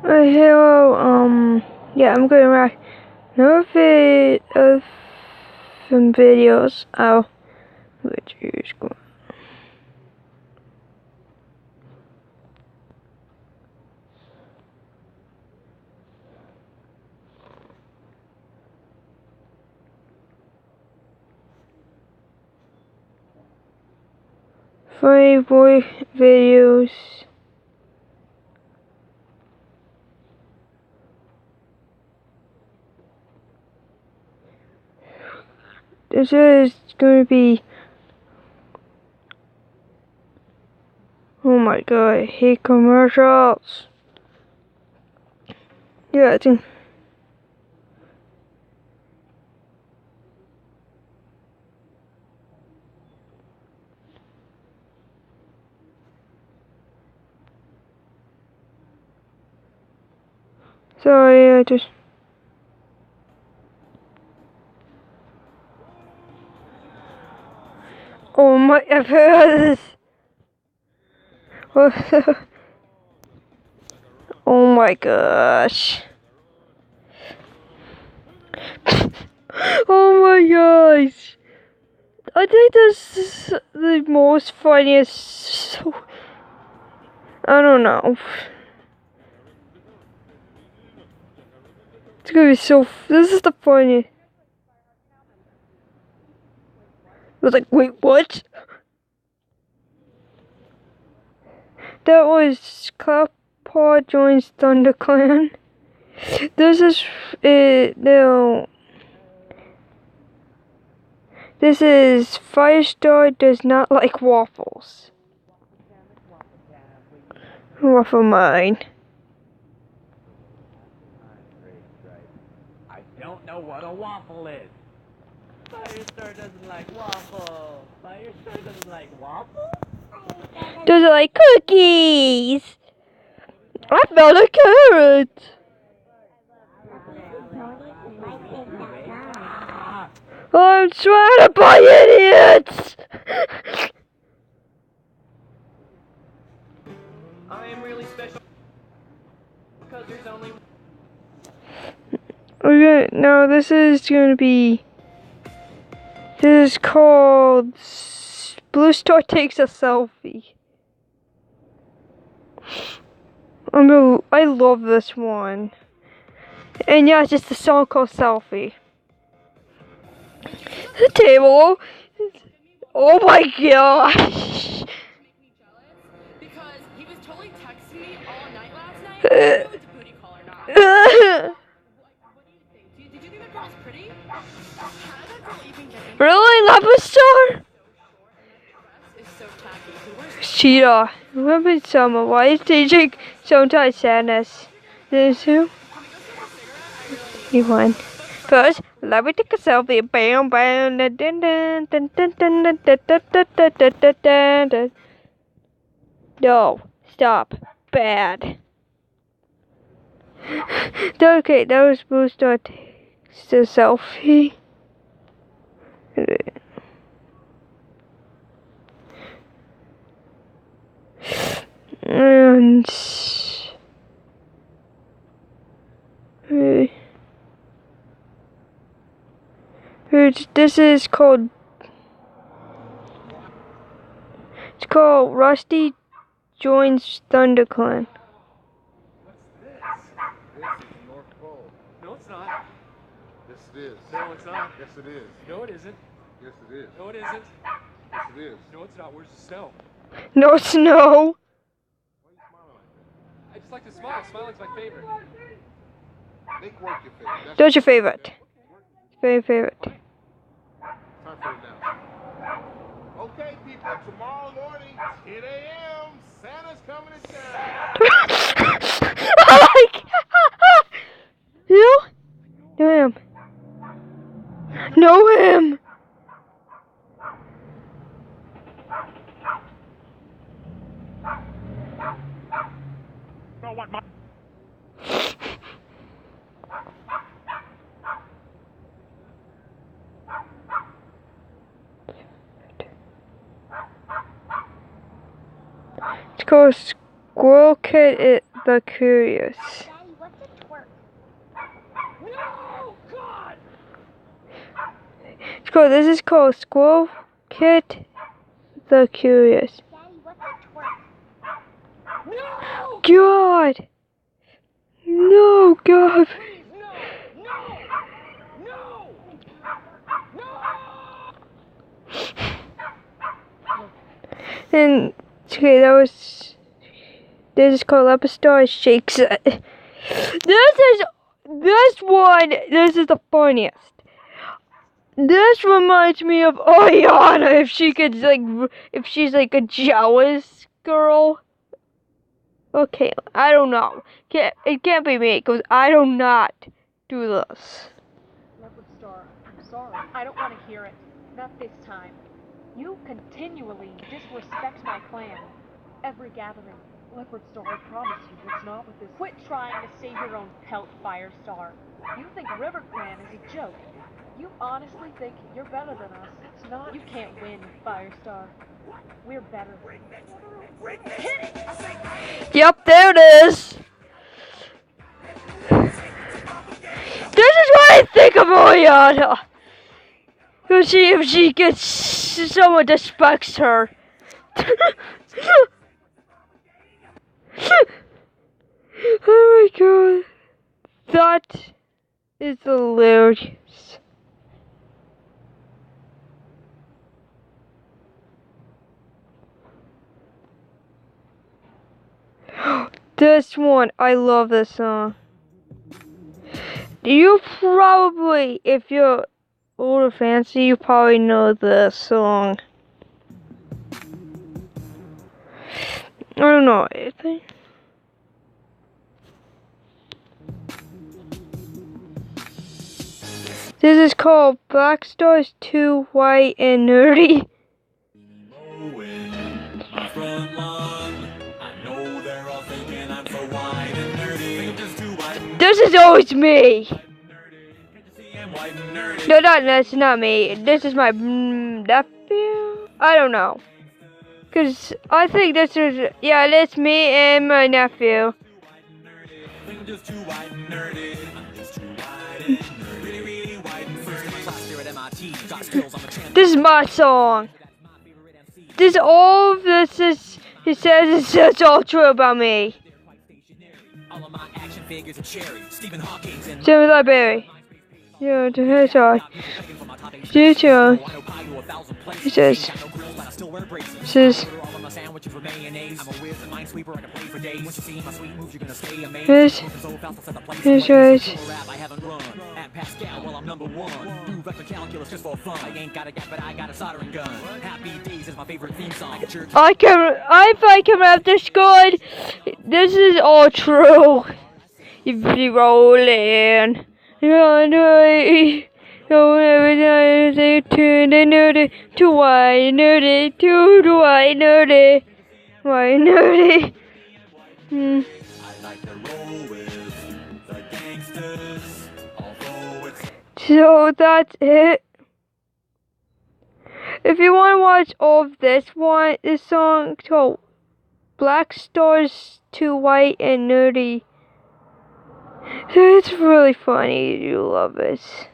Hello, yeah, I'm gonna write another vid of some videos. Which is going. Funny boy videos. This is gonna be. Oh my god, I hate commercials. Yeah, I think. Sorry, I just. Oh my, I've heard this. Oh my gosh. Oh my gosh. I think this is the most funniest. I don't know. It's gonna be so. This is the funniest. I was like, wait, what? That was Clapper joins ThunderClan. This is no. This is Firestar does not like waffles. Waffle mine. I don't know what a waffle is. Firestar doesn't like waffles. Firestar doesn't like waffles? Does it like cookies? I found a carrot. I'm surrounded by idiots. I am really special because there's only. Okay, no, this is gonna be. This is called Blue Star Takes a Selfie. I love this one. And yeah, it's just a song called Selfie. The table. Oh my gosh. Because he was totally texting me all night last night. I don't know if it's a booty call or not. What do you think? Did you think that girl's pretty? How did that girl even get in? Really, Lava Star? Is so tacky. Who wears Cheetah. Remember summer? Why is DJ sometimes sadness? This who? You won. First, let me take a selfie. Bam, bam, dun, dun, dun, dun, dun, dun, dun, dun, dun, dun, dun, dun, dun, dun. No, stop. Bad. Okay, that was supposed to take the selfie. And this is called. It's called Rusty Joins ThunderClan. This is North Pole. No, it's not. Yes, it is. No, it's not. Yes, it is. No, it isn't. Yes, it is. No, it isn't. Yes, it is. No, it's not. Where's the snow? No snow. Why are you smiling like I just like to smile. Smiling's my favorite. that? Make work your favorite. That's your favorite. Very favorite. Time for it now. Okay, people. Tomorrow morning, 10 a.m. Santa's coming to town. Like, you know him. Know him. Know what, my It's called Squirrel Kid the Curious. cool. This is called Squirrel Kid the Curious. God! No, God! And okay, this is called Leopard Shakes It. This is the funniest. This reminds me of Ariana if she's like a jealous girl. Okay, I don't know. It can't be me because I do not do this. Leopard Star, I'm sorry. I don't want to hear it. Not this time. You continually disrespect my clan. Every gathering. Leopard Star, I promise you, it's not with this. Quit trying to save your own pelt, Firestar. You think River Clan is a joke. You honestly think you're better than us. It's not. You can't win, Firestar. We're better. Yep, there it is. This is what I think of Ariana. If she gets someone respects her. Oh my god. That is hilarious. This one, I love this song. You probably, if you're older fancy, you probably know this song. I don't know, I think. This is called Black Stars 2 White and Nerdy. This is always me. No, that's not me. This is my nephew. I don't know. Cause I think this is, yeah, that's me and my nephew. This is my song. This all of this is, he says it's all true about me. Jimmy Library. Yeah, the hedgehog. Future. He says. This. His right. If I can rap this good, this is all true. If you roll in, every time they turn they nerdy to white nerdy to the white nerdy. White nerdy. So that's it. If you want to watch all of this song called Black Stars 2 White and Nerdy. It's really funny. You love it.